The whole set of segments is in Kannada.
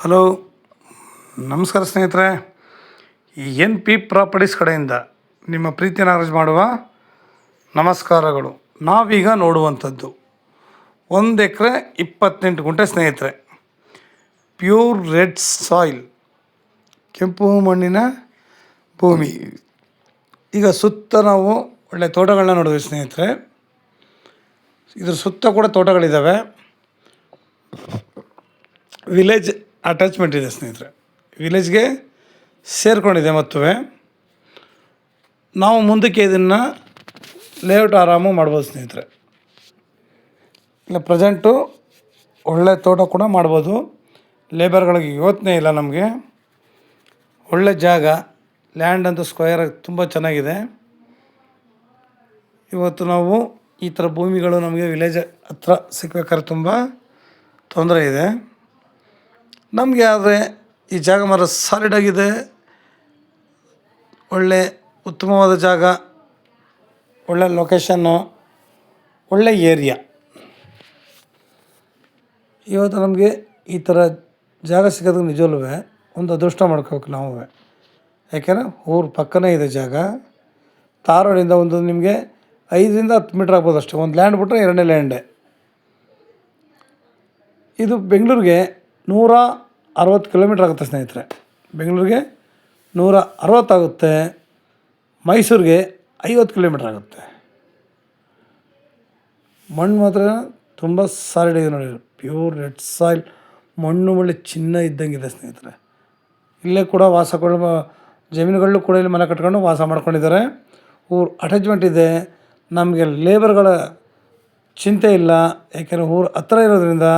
ಹಲೋ, ನಮಸ್ಕಾರ ಸ್ನೇಹಿತರೆ. NP ಪ್ರಾಪರ್ಟೀಸ್ ಕಡೆಯಿಂದ ನಿಮ್ಮ ಪ್ರೀತಿಯನ್ನು ಅರ್ಜಿ ಮಾಡುವ ನಮಸ್ಕಾರಗಳು. ನಾವೀಗ ನೋಡುವಂಥದ್ದು 1 ಎಕರೆ 28 ಗುಂಟೆ ಸ್ನೇಹಿತರೆ. ಪ್ಯೂರ್ ರೆಡ್ ಸಾಯಿಲ್, ಕೆಂಪು ಮಣ್ಣಿನ ಭೂಮಿ. ಈಗ ಸುತ್ತ ನಾವು ಒಳ್ಳೆ ತೋಟಗಳನ್ನ ನೋಡಿದ್ವಿ ಸ್ನೇಹಿತರೆ. ಇದ್ರ ಸುತ್ತ ಕೂಡ ತೋಟಗಳಿದ್ದಾವೆ. ವಿಲೇಜ್ ಅಟ್ಯಾಚ್ಮೆಂಟ್ ಇದೆ ಸ್ನೇಹಿತರೆ. ವಿಲೇಜ್ಗೆ ಸೇರಿಕೊಂಡಿದೆ. ಮತ್ತು ನಾವು ಮುಂದಕ್ಕೆ ಇದನ್ನು ಲೇಔಟ್ ಆರಾಮು ಮಾಡ್ಬೋದು ಸ್ನೇಹಿತರೆ. ಇಲ್ಲ ಪ್ರೆಸೆಂಟು ಒಳ್ಳೆ ತೋಟ ಕೂಡ ಮಾಡ್ಬೋದು. ಲೇಬರ್ಗಳಿಗೆ ಯೋಚನೆ ಇಲ್ಲ. ನಮಗೆ ಒಳ್ಳೆ ಜಾಗ, ಲ್ಯಾಂಡ್ ಅಂತೂ ಸ್ಕ್ವೇರ್ ತುಂಬ ಚೆನ್ನಾಗಿದೆ. ಇವತ್ತು ನಾವು ಈ ಥರ ಭೂಮಿಗಳು ನಮಗೆ ವಿಲೇಜ್ ಹತ್ರ ಸಿಗ್ಬೇಕಾದ್ರೆ ತುಂಬ ತೊಂದರೆ ಇದೆ ನಮಗೆ. ಆದರೆ ಈ ಜಾಗ ಮಾತ್ರ ಸಾಲಿಡಾಗಿದೆ, ಒಳ್ಳೆ ಉತ್ತಮವಾದ ಜಾಗ, ಒಳ್ಳೆ ಲೊಕೇಶನ್ನು, ಒಳ್ಳೆ ಏರಿಯಾ. ಇವತ್ತು ನಮಗೆ ಈ ಥರ ಜಾಗ ಸಿಗೋದಕ್ಕೆ ನಿಜವಲ್ಲೂ ಒಂದು ಅದೃಷ್ಟ ಮಾಡ್ಕೋಬೇಕು ನಾವು. ಯಾಕೆಂದರೆ ಊರ ಪಕ್ಕನೇ ಇದೆ ಜಾಗ. ಧಾರವಾಡಿಂದ ಒಂದು ನಿಮಗೆ 5ರಿಂದ 10 ಮೀಟ್ರ್ ಆಗ್ಬೋದು ಅಷ್ಟೇ. ಒಂದು ಲ್ಯಾಂಡ್ ಬಿಟ್ಟರೆ 2ನೇ ಲ್ಯಾಂಡೇ. ಇದು ಬೆಂಗಳೂರಿಗೆ 160 ಕಿಲೋಮೀಟ್ರ್ ಆಗುತ್ತೆ ಸ್ನೇಹಿತರೆ. ಬೆಂಗಳೂರಿಗೆ 160 ಆಗುತ್ತೆ, ಮೈಸೂರಿಗೆ 50 ಕಿಲೋಮೀಟ್ರ್ ಆಗುತ್ತೆ. ಮಣ್ಣು ಮಾತ್ರ ತುಂಬ ಸಾಲಿಡ್ ಇದೆ ನೋಡಿ. ಪ್ಯೂರ್ ರೆಡ್ ಸಾಯಿಲ್, ಮಣ್ಣು ಒಳ್ಳೆ ಚಿನ್ನ ಇದ್ದಂಗಿದೆ ಸ್ನೇಹಿತರೆ. ಇಲ್ಲೇ ಕೂಡ ಜಮೀನುಗಳಲ್ಲೂ ಕೂಡ ಇಲ್ಲಿ ಮನೆ ಕಟ್ಕೊಂಡು ವಾಸ ಮಾಡ್ಕೊಂಡಿದ್ದಾರೆ. ಊರು ಅಟ್ಯಾಚ್ಮೆಂಟ್ ಇದೆ. ನಮಗೆ ಲೇಬರ್ಗಳ ಚಿಂತೆ ಇಲ್ಲ. ಯಾಕೆಂದರೆ ಊರು ಹತ್ರ ಇರೋದ್ರಿಂದ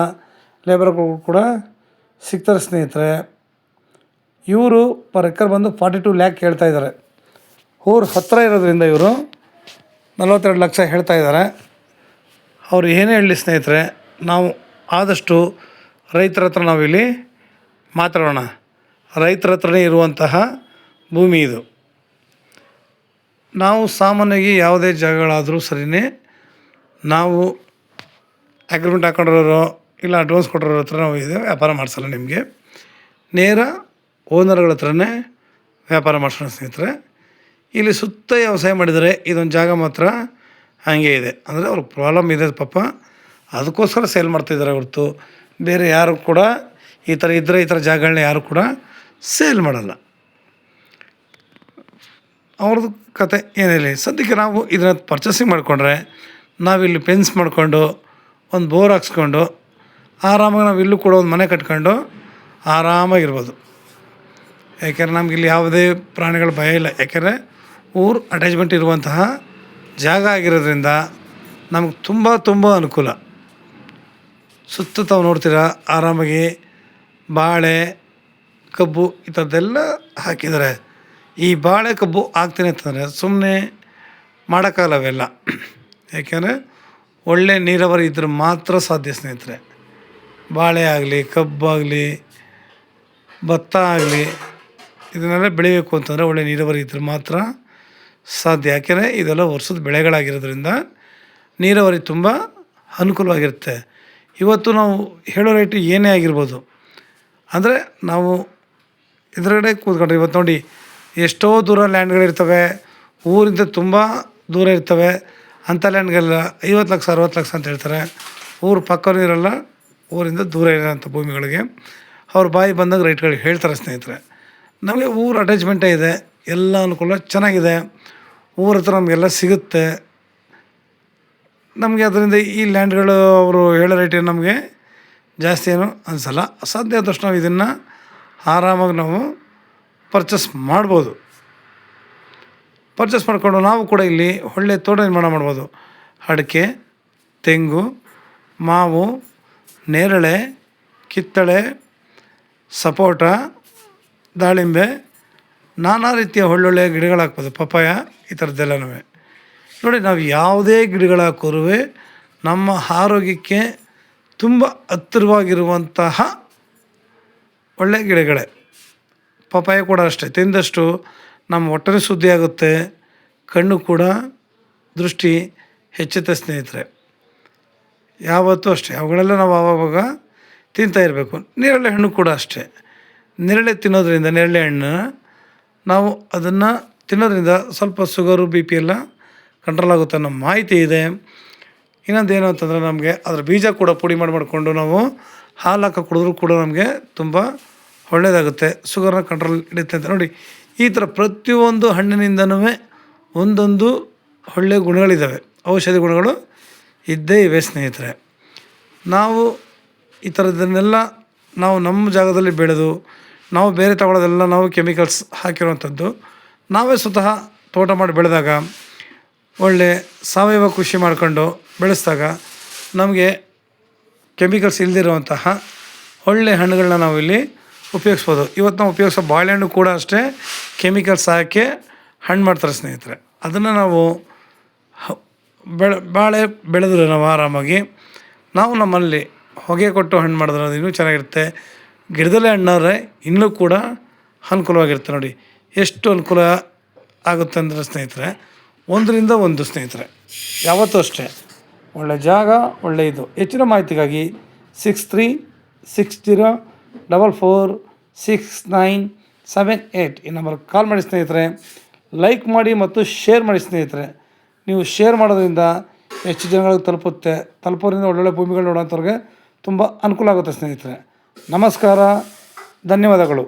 ಲೇಬರ್ಗಳು ಕೂಡ ಸಿಗ್ತಾರೆ ಸ್ನೇಹಿತರೆ. ಇವರು ಪರ್ ಎಕರ್ ಬಂದು 42 ಲ್ಯಾಕ್ ಹೇಳ್ತಾಯಿದ್ದಾರೆ. ಊರು ಹತ್ತಿರ ಇರೋದ್ರಿಂದ ಇವರು 42 ಲಕ್ಷ ಹೇಳ್ತಾಯಿದ್ದಾರೆ. ಅವರು ಏನೇ ಹೇಳಲಿ ಸ್ನೇಹಿತರೆ, ನಾವು ಆದಷ್ಟು ರೈತರ ಹತ್ರ ನಾವಿಲ್ಲಿ ಮಾತಾಡೋಣ. ರೈತರ ಹತ್ರನೇ ಇರುವಂತಹ ಭೂಮಿ ಇದು. ನಾವು ಸಾಮಾನ್ಯವಾಗಿ ಯಾವುದೇ ಜಾಗಗಳಾದರೂ ಸರಿಯೇ, ನಾವು ಅಗ್ರಿಮೆಂಟ್ ಹಾಕೊಂಡಿರೋರು ಇಲ್ಲ ಅಡ್ವಾನ್ಸ್ ಕೊಟ್ಟಿರೋ ಹತ್ರ ನಾವು ಇದೆ ವ್ಯಾಪಾರ ಮಾಡಿಸಲ್ಲ. ನಿಮಗೆ ನೇರ ಓನರ್ಗಳ ಹತ್ರನೇ ವ್ಯಾಪಾರ ಮಾಡಿಸೋಣ ಸ್ನೇಹಿತರೆ. ಇಲ್ಲಿ ಸುತ್ತ ವ್ಯವಸಾಯ ಮಾಡಿದರೆ ಇದೊಂದು ಜಾಗ ಮಾತ್ರ ಹಾಗೆ ಇದೆ. ಅಂದರೆ ಅವ್ರ ಪ್ರಾಬ್ಲಮ್ ಇದೆ ಪಾಪ, ಅದಕ್ಕೋಸ್ಕರ ಸೇಲ್ ಮಾಡ್ತಾಯಿದ್ದಾರೆ ಹೊರತು ಬೇರೆ ಯಾರು ಕೂಡ ಈ ಥರ ಇದ್ದರೆ ಈ ಥರ ಜಾಗಗಳನ್ನ ಯಾರು ಕೂಡ ಸೇಲ್ ಮಾಡಲ್ಲ. ಅವ್ರದ್ದು ಕತೆ ಏನಿಲ್ಲ. ಸದ್ಯಕ್ಕೆ ನಾವು ಇದನ್ನ ಪರ್ಚೇಸಿಂಗ್ ಮಾಡಿಕೊಂಡ್ರೆ ನಾವಿಲ್ಲಿ ಫೆನ್ಸ್ ಮಾಡಿಕೊಂಡು ಒಂದು ಬೋರ್ ಹಾಕ್ಸ್ಕೊಂಡು ಆರಾಮಾಗಿ ನಾವು ಇಲ್ಲೂ ಕೂಡ ಒಂದು ಮನೆ ಕಟ್ಕೊಂಡು ಆರಾಮಾಗಿರ್ಬೋದು. ಯಾಕೆಂದರೆ ನಮಗಿಲ್ಲಿ ಯಾವುದೇ ಪ್ರಾಣಿಗಳ ಭಯ ಇಲ್ಲ. ಯಾಕೆಂದರೆ ಊರು ಅಟ್ಯಾಚ್ಮೆಂಟ್ ಇರುವಂತಹ ಜಾಗ ಆಗಿರೋದ್ರಿಂದ ನಮ್ಗೆ ತುಂಬ ಅನುಕೂಲ. ಸುತ್ತ ತಾವು ನೋಡ್ತೀರಾ ಆರಾಮಾಗಿ ಬಾಳೆ, ಕಬ್ಬು ಈ ಥರದ್ದೆಲ್ಲ ಹಾಕಿದ್ದಾರೆ. ಈ ಬಾಳೆ ಕಬ್ಬು ಹಾಕ್ತೀನಿ ಅಂತಂದರೆ ಸುಮ್ಮನೆ ಮಾಡೋಕ್ಕಾಗಲ್ಲ ಅವೆಲ್ಲ. ಯಾಕೆಂದರೆ ಒಳ್ಳೆ ನೀರಾವರಿ ಇದ್ರೆ ಮಾತ್ರ ಸಾಧ್ಯ ಸ್ನೇಹಿತರೆ. ಬಾಳೆ ಆಗಲಿ, ಕಬ್ಬಾಗಲಿ, ಭತ್ತ ಆಗಲಿ, ಇದನ್ನೆಲ್ಲ ಬೆಳಿಬೇಕು ಅಂತಂದರೆ ಒಳ್ಳೆ ನೀರಾವರಿ ಇದ್ರೆ ಮಾತ್ರ ಸಾಧ್ಯ. ಯಾಕೆಂದರೆ ಇದೆಲ್ಲ ವರ್ಷದ ಬೆಳೆಗಳಾಗಿರೋದ್ರಿಂದ ನೀರಾವರಿ ತುಂಬ ಅನುಕೂಲವಾಗಿರುತ್ತೆ. ಇವತ್ತು ನಾವು ಹೇಳೋ ರೇಟು ಏನೇ ಆಗಿರ್ಬೋದು, ಅಂದರೆ ನಾವು ಎದುರುಗಡೆ ಕೂತ್ಕೊಂಡ್ರೆ ಇವತ್ತು ನೋಡಿ ಎಷ್ಟೋ ದೂರ ಲ್ಯಾಂಡ್ಗಳಿರ್ತವೆ, ಊರಿಂದ ತುಂಬ ದೂರ ಇರ್ತವೆ. ಅಂಥ ಲ್ಯಾಂಡ್ಗೆಲ್ಲ 50 ಲಕ್ಷ 60 ಲಕ್ಷ ಅಂತ ಹೇಳ್ತಾರೆ. ಊರು ಪಕ್ಕನೂ ಇರೋಲ್ಲ, ಊರಿಂದ ದೂರ ಇರೋಂಥ ಭೂಮಿಗಳಿಗೆ ಅವ್ರ ಬಾಯಿ ಬಂದಾಗ ರೇಟ್ಗಳಿಗೆ ಹೇಳ್ತಾರೆ ಸ್ನೇಹಿತರೆ. ನಮಗೆ ಊರು ಅಟ್ಯಾಚ್ಮೆಂಟೇ ಇದೆ, ಎಲ್ಲ ಅನುಕೂಲ ಚೆನ್ನಾಗಿದೆ. ಊರ ಹತ್ರ ನಮಗೆಲ್ಲ ಸಿಗುತ್ತೆ. ನಮಗೆ ಅದರಿಂದ ಈ ಲ್ಯಾಂಡ್ಗಳು ಅವರು ಹೇಳೋ ರೇಟೇನು ನಮಗೆ ಜಾಸ್ತಿ ಏನು ಅನಿಸಲ್ಲ. ಸಾಧ್ಯ ಆದಷ್ಟು ನಾವು ಇದನ್ನು ಆರಾಮಾಗಿ ನಾವು ಪರ್ಚೇಸ್ ಮಾಡ್ಬೋದು. ಪರ್ಚೇಸ್ ಮಾಡಿಕೊಂಡು ನಾವು ಕೂಡ ಇಲ್ಲಿ ಒಳ್ಳೆಯ ತೋಟ ನಿರ್ಮಾಣ ಮಾಡ್ಬೋದು. ಅಡಿಕೆ, ತೆಂಗು, ಮಾವು, ನೇರಳೆ, ಕಿತ್ತಳೆ, ಸಪೋಟ, ದಾಳಿಂಬೆ, ನಾನಾ ರೀತಿಯ ಒಳ್ಳೊಳ್ಳೆಯ ಗಿಡಗಳು ಹಾಕ್ಬೋದು. ಪಪ್ಪಾಯ, ಈ ಥರದ್ದೆಲ್ಲನೂ ನೋಡಿ. ನಾವು ಯಾವುದೇ ಗಿಡಗಳು ಹಾಕೋರು ನಮ್ಮ ಆರೋಗ್ಯಕ್ಕೆ ತುಂಬ ಹತ್ತಿರವಾಗಿರುವಂತಹ ಒಳ್ಳೆಯ ಗಿಡಗಳೇ. ಪಪ್ಪಾಯ ಕೂಡ ಅಷ್ಟೇ, ತಿಂದಷ್ಟು ನಮ್ಮ ಹೊಟ್ಟೆ ಶುದ್ಧಿ ಆಗುತ್ತೆ, ಕಣ್ಣು ಕೂಡ ದೃಷ್ಟಿ ಹೆಚ್ಚುತ್ತೆ ಸ್ನೇಹಿತರೆ. ಯಾವತ್ತೂ ಅಷ್ಟೇ ಅವುಗಳೆಲ್ಲ ನಾವು ಆವಾಗ ತಿಂತಾ ಇರಬೇಕು. ನೇರಳೆ ಹಣ್ಣು ಕೂಡ ಅಷ್ಟೇ. ನೇರಳೆ ತಿನ್ನೋದ್ರಿಂದ, ನೇರಳೆ ಹಣ್ಣು ನಾವು ಅದನ್ನು ತಿನ್ನೋದ್ರಿಂದ ಸ್ವಲ್ಪ ಶುಗರು ಬಿ ಪಿ ಎಲ್ಲ ಕಂಟ್ರೋಲ್ ಆಗುತ್ತೆ ಅನ್ನೋ ಮಾಹಿತಿ ಇದೆ. ಇನ್ನೊಂದು ಏನು ಅಂತಂದರೆ, ನಮಗೆ ಅದರ ಬೀಜ ಕೂಡ ಪುಡಿ ಮಾಡಿಕೊಂಡು ನಾವು ಹಾಲು ಹಾಕಿ ಕುಡಿದ್ರೂ ಕೂಡ ನಮಗೆ ತುಂಬ ಒಳ್ಳೆಯದಾಗುತ್ತೆ, ಶುಗರ್ನ ಕಂಟ್ರೋಲ್ ಹಿಡಿಯುತ್ತೆ ಅಂತ. ನೋಡಿ, ಈ ಥರ ಪ್ರತಿಯೊಂದು ಹಣ್ಣಿನಿಂದನೂ ಒಂದೊಂದು ಒಳ್ಳೆಯ ಗುಣಗಳಿದ್ದಾವೆ, ಔಷಧಿ ಗುಣಗಳು ಇದ್ದೇ ಇವೆ ಸ್ನೇಹಿತರೆ. ನಾವು ಈ ಥರದನ್ನೆಲ್ಲ ನಾವು ನಮ್ಮ ಜಾಗದಲ್ಲಿ ಬೆಳೆದು, ನಾವು ಬೇರೆ ತಗೊಳ್ಳೋದೆಲ್ಲ ನಾವು ಕೆಮಿಕಲ್ಸ್ ಹಾಕಿರುವಂಥದ್ದು. ನಾವೇ ಸ್ವತಃ ತೋಟ ಮಾಡಿ ಬೆಳೆದಾಗ, ಒಳ್ಳೆ ಸಾವಯವ ಕೃಷಿ ಮಾಡ್ಕೊಂಡು ಬೆಳೆಸಿದಾಗ ನಮಗೆ ಕೆಮಿಕಲ್ಸ್ ಇಲ್ಲದಿರುವಂತಹ ಒಳ್ಳೆಯ ಹಣ್ಣುಗಳನ್ನ ನಾವಿಲ್ಲಿ ಉಪಯೋಗಿಸ್ಬೋದು. ಇವತ್ತು ನಾವು ಉಪಯೋಗಿಸೋ ಬಾಳೆಹಣ್ಣು ಕೂಡ ಅಷ್ಟೇ ಕೆಮಿಕಲ್ಸ್ ಹಾಕಿ ಹಣ್ಣು ಮಾಡ್ತಾರೆ ಸ್ನೇಹಿತರೆ. ಅದನ್ನು ನಾವು ಬಾಳೆ ಬೆಳೆದ್ರೆ ನಾವು ಆರಾಮಾಗಿ ನಾವು ನಮ್ಮಲ್ಲಿ ಹೊಗೆ ಕೊಟ್ಟು ಹಣ್ಣು ಮಾಡಿದ್ರೆ ಅದು ಇನ್ನೂ ಚೆನ್ನಾಗಿರುತ್ತೆ. ಗಿಡದಲ್ಲೇ ಹಣ್ಣಾದ್ರೆ ಇನ್ನೂ ಕೂಡ ಅನುಕೂಲವಾಗಿರುತ್ತೆ. ನೋಡಿ ಎಷ್ಟು ಅನುಕೂಲ ಆಗುತ್ತೆ ಅಂದರೆ ಸ್ನೇಹಿತರೆ, ಒಂದರಿಂದ ಒಂದು ಸ್ನೇಹಿತರೆ, ಯಾವತ್ತೂ ಅಷ್ಟೇ ಒಳ್ಳೆಯ ಜಾಗ, ಒಳ್ಳೆಯ ಇದು. ಹೆಚ್ಚಿನ ಮಾಹಿತಿಗಾಗಿ 6360446978 ಈ ನಂಬರ್ಗೆ ಕಾಲ್ ಮಾಡಿ ಸ್ನೇಹಿತರೆ. ಲೈಕ್ ಮಾಡಿ ಮತ್ತು ಶೇರ್ ಮಾಡಿ ಸ್ನೇಹಿತರೆ. ನೀವು ಶೇರ್ ಮಾಡೋದ್ರಿಂದ ಹೆಚ್ಚು ಜನಗಳಿಗೆ ತಲುಪೋದ್ರಿಂದ ಒಳ್ಳೊಳ್ಳೆ ಭೂಮಿಗಳು ನೋಡೋಂಥವ್ರಿಗೆ ತುಂಬ ಅನುಕೂಲ ಆಗುತ್ತೆ ಸ್ನೇಹಿತರೆ. ನಮಸ್ಕಾರ, ಧನ್ಯವಾದಗಳು.